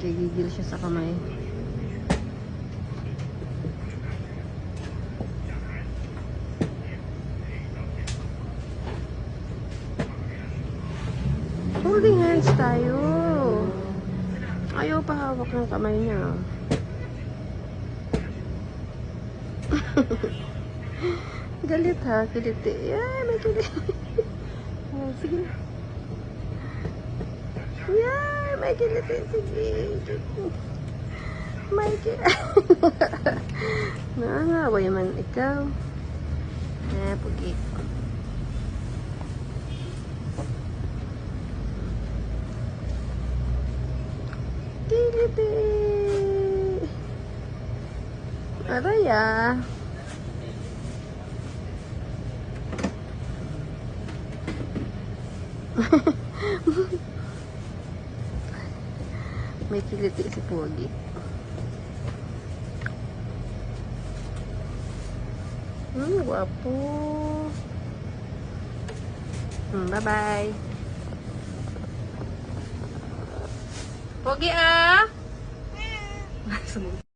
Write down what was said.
Nagigigil siya sa kamay. Holding hands tayo. Ayaw pa hawak ng kamay niya. Galit ha, kiliti. Ay, may kilit. Oh, sige na. Yay, may kiliti. Sige. May kiliti. Nakangaway man ikaw. Pugi. Kiliti. Aray ah. May kiliti si Pogi. Guwapo. Bye-bye. Pogi ah!